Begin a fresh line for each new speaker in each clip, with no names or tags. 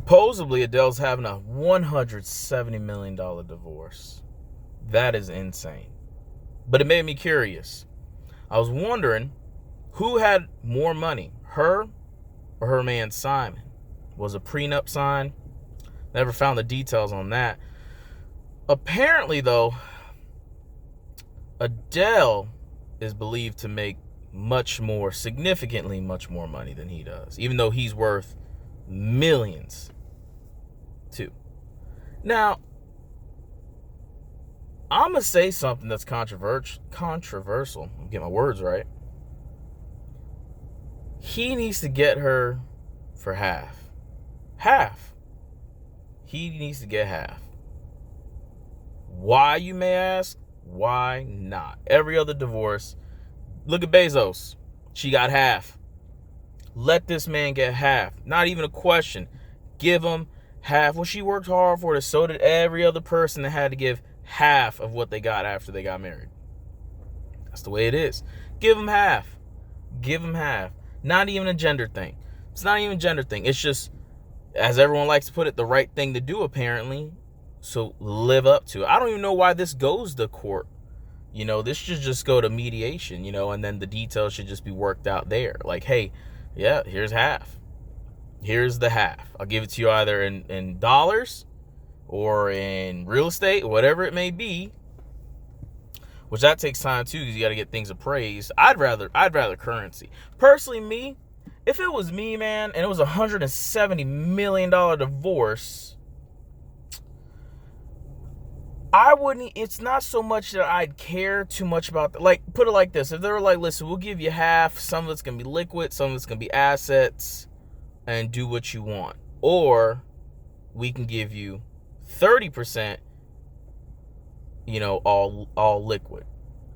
Supposedly, Adele's having a $170 million divorce. That is insane. But it made me curious. I was wondering who had more money, her or her man Simon? Was a prenup signed? Never found the details on that. Apparently, though, Adele is believed to make significantly much more money than he does, even though he's worth millions too. Now, I'm going to say something that's controversial. I'm getting my words right. He needs to get her for half. Half. He needs to get half. Why, you may ask? Why not? Every other divorce, look at Bezos. She got half. Let this man get half. Not even a question. Give him half. Well, she worked hard for it. So did every other person that had to give half of what they got after they got married. That's the way it is. Give him half. Give him half. Not even a gender thing. It's not even a gender thing. It's just, as everyone likes to put it, the right thing to do, apparently. So live up to it. I don't even know why this goes to court. This should just go to mediation, and then the details should just be worked out there. Like, hey, yeah, here's half. Here's the half. I'll give it to you either in dollars or in real estate, whatever it may be. Which that takes time too, because you got to get things appraised. I'd rather currency. Personally, me, if it was me, man, and it was a $170 million divorce, I wouldn't. It's not so much that I'd care too much about. Like, put it like this: if they were like, "Listen, we'll give you half. Some of it's gonna be liquid, some of it's gonna be assets, and do what you want," or we can give you 30%. All liquid.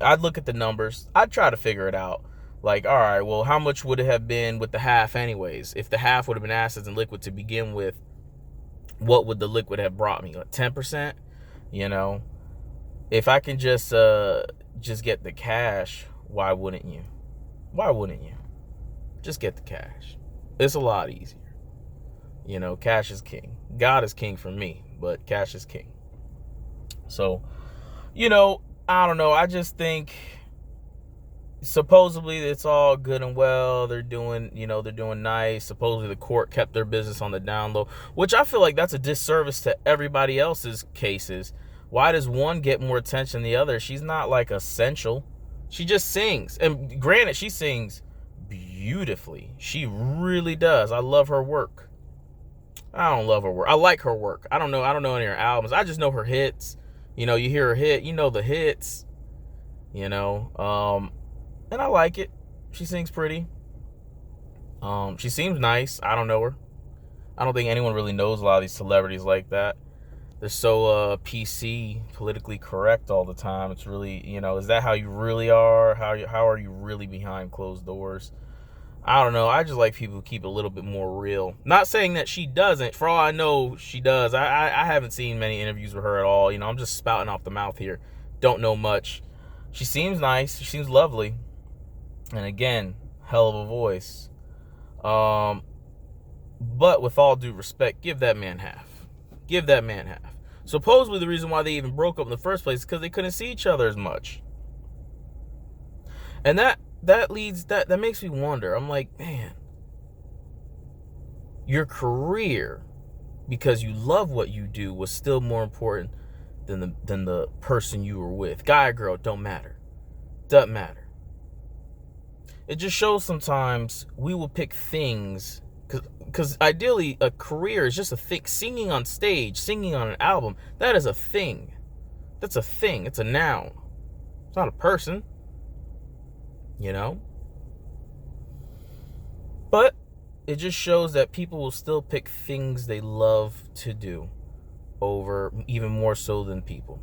I'd look at the numbers. I'd try to figure it out. Like, all right, well, how much would it have been with the half, anyways? If the half would have been assets and liquid to begin with, what would the liquid have brought me? Like 10%. If I can just get the cash, why wouldn't you? Why wouldn't you? Just get the cash. It's a lot easier. Cash is king. God is king for me, but cash is king. So, I don't know. I just think supposedly it's all good and well. They're doing nice. Supposedly the court kept their business on the down low, which I feel like that's a disservice to everybody else's cases. Why does one get more attention than the other? She's not like essential. She just sings. And granted, she sings beautifully. She really does. I love her work. I don't love her work. I like her work. I don't know any of her albums. I just know her hits. You hear her hit, the hits. And I like it. She sings pretty. She seems nice. I don't know her. I don't think anyone really knows a lot of these celebrities like that. They're so PC, politically correct all the time. It's really, is that how you really are? How are you really behind closed doors? I don't know. I just like people who keep it a little bit more real. Not saying that she doesn't. For all I know, she does. I haven't seen many interviews with her at all. I'm just spouting off the mouth here. Don't know much. She seems nice. She seems lovely. And again, hell of a voice. But with all due respect, give that man half. Give that man half. Supposedly the reason why they even broke up in the first place is because they couldn't see each other as much. And that makes me wonder. I'm like, man, your career, because you love what you do, was still more important than the person you were with. Guy or girl, don't matter. Doesn't matter. It just shows sometimes we will pick things, because ideally a career is just a thing. Singing on stage, singing on an album, that is a thing. That's a thing. It's a noun. It's not a person. But it just shows that people will still pick things they love to do over, even more so than people.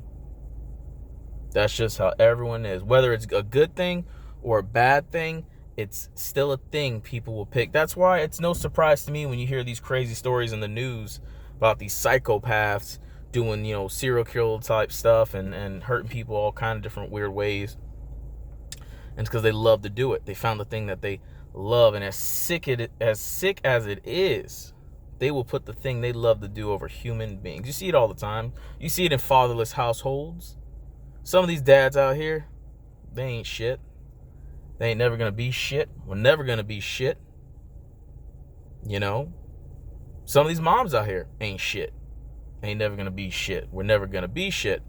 That's just how everyone is. Whether it's a good thing or a bad thing, it's still a thing people will pick. That's why it's no surprise to me when you hear these crazy stories in the news about these psychopaths doing, serial killer type stuff and hurting people all kind of different weird ways. And it's because they love to do it. They found the thing that they love. And as sick as it is They will put the thing they love to do over human beings. You see it all the time. You see it in fatherless households. Some of these dads out here, they ain't shit. They ain't never gonna be shit. We're never gonna be shit. You know? Some of these moms out here ain't shit. Ain't never gonna be shit. We're never gonna be shit.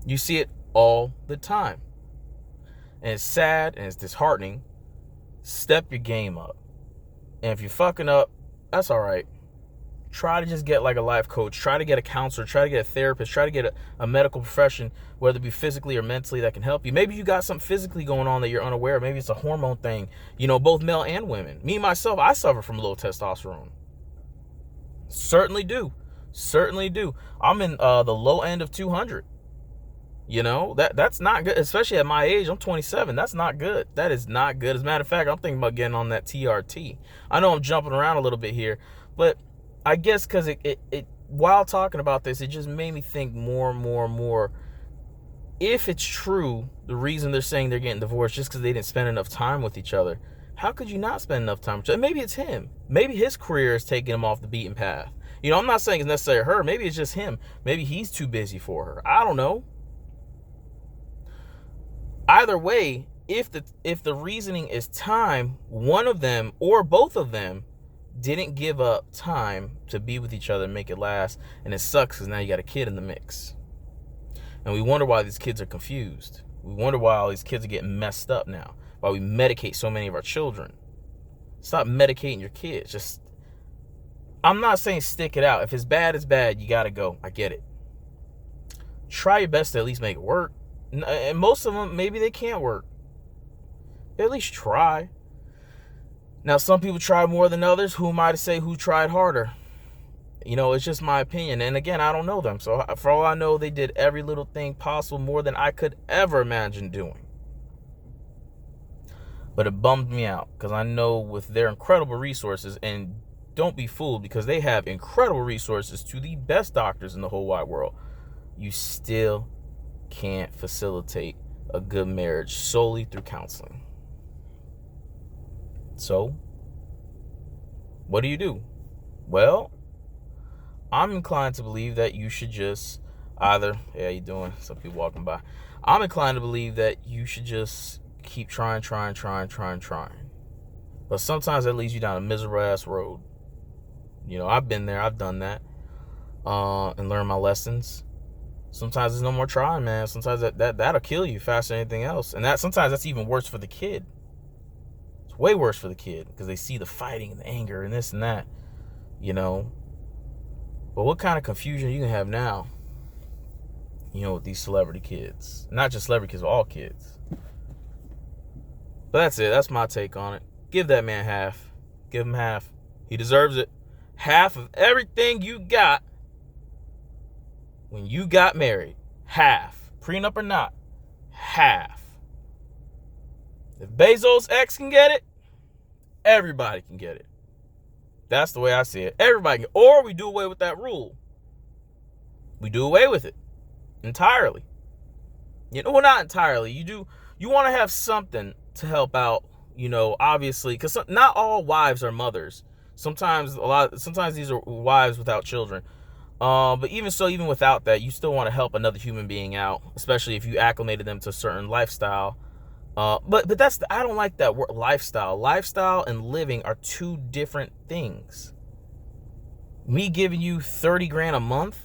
You see it all the time. And it's sad and it's disheartening. Step your game up. And if you're fucking up, that's all right. Try to just get like a life coach. Try to get a counselor. Try to get a therapist. Try to get a medical profession, whether it be physically or mentally, that can help you. Maybe you got something physically going on that you're unaware of. Maybe it's a hormone thing. You know, both male and women. Me, myself, I suffer from low testosterone. Certainly do. Certainly do. I'm in the low end of 200. You know, that's not good, especially at my age. I'm 27. That's not good. That is not good. As a matter of fact, I'm thinking about getting on that TRT. I know I'm jumping around a little bit here, but I guess because it while talking about this, it just made me think more and more. If it's true, the reason they're saying they're getting divorced just because they didn't spend enough time with each other, how could you not spend enough time with each other? Maybe it's him. Maybe his career is taking him off the beaten path. You know, I'm not saying it's necessarily her. Maybe it's just him. Maybe he's too busy for her. I don't know. Either way, if the reasoning is time, one of them or both of them didn't give up time to be with each other and make it last, and it sucks because now you got a kid in the mix. And we wonder why these kids are confused. We wonder why all these kids are getting messed up now, why we medicate so many of our children. Stop medicating your kids. I'm not saying stick it out. If it's bad, it's bad. You got to go. I get it. Try your best to at least make it work. And most of them, maybe they can't work. At least try. Now, some people try more than others. Who am I to say who tried harder? You know, it's just my opinion. And again, I don't know them. So for all I know, they did every little thing possible, more than I could ever imagine doing. But it bummed me out because I know with their incredible resources, and don't be fooled because they have incredible resources to the best doctors in the whole wide world, you still can't facilitate a good marriage solely through counseling. So, what do? Well, I'm inclined to believe that you should just either, hey, how you doing? Some people walking by. I'm inclined to believe that you should just keep trying. But sometimes that leads you down a miserable ass road. You know, I've been there, I've done that, and learned my lessons. Sometimes there's no more trying, man. Sometimes that'll kill you faster than anything else. And sometimes that's even worse for the kid. It's way worse for the kid because they see the fighting and the anger and this and that, you know. But what kind of confusion you can have now, you know, with these celebrity kids. Not just celebrity kids, but all kids. But that's it. That's my take on it. Give that man half. Give him half. He deserves it. Half of everything you got when you got married. Half. Prenup or not. Half. If Bezos' ex can get it, everybody can get it. That's the way I see it. Everybody can. Or we do away with that rule. We do away with it entirely. You know, well, not entirely. You want to have something to help out, you know, obviously, because not all wives are mothers. Sometimes these are wives without children. But even without that, you still want to help another human being out, especially if you acclimated them to a certain lifestyle. But I don't like that word, lifestyle. Lifestyle and living are two different things. Me giving you 30 grand a month,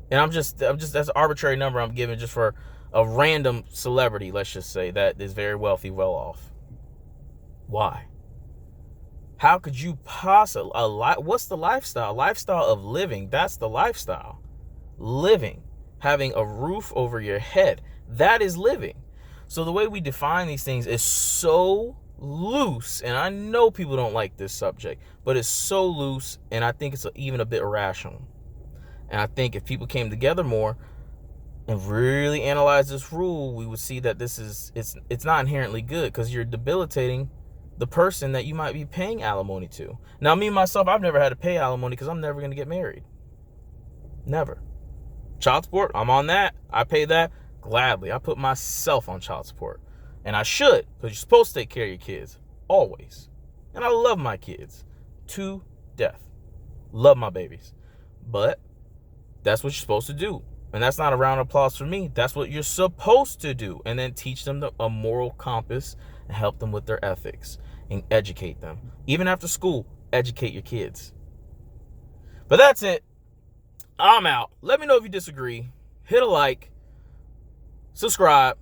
and I'm just that's an arbitrary number I'm giving just for a random celebrity, let's just say, that is very wealthy, well off. Why? How could you possibly, what's the lifestyle? Lifestyle of living, that's the lifestyle. Living, having a roof over your head, that is living. So the way we define these things is so loose, and I know people don't like this subject, but it's so loose, and I think it's even a bit irrational. And I think if people came together more and really analyzed this rule, we would see that it's not inherently good, because you're debilitating the person that you might be paying alimony to. Now, me, myself, I've never had to pay alimony because I'm never going to get married. Never. Child support, I'm on that. I pay that gladly. I put myself on child support. And I should, because you're supposed to take care of your kids. Always. And I love my kids to death. Love my babies. But that's what you're supposed to do. And that's not a round of applause for me. That's what you're supposed to do. And then teach them a moral compass and help them with their ethics and educate them. Even after school, educate your kids. But that's it. I'm out. Let me know if you disagree. Hit a like. Subscribe.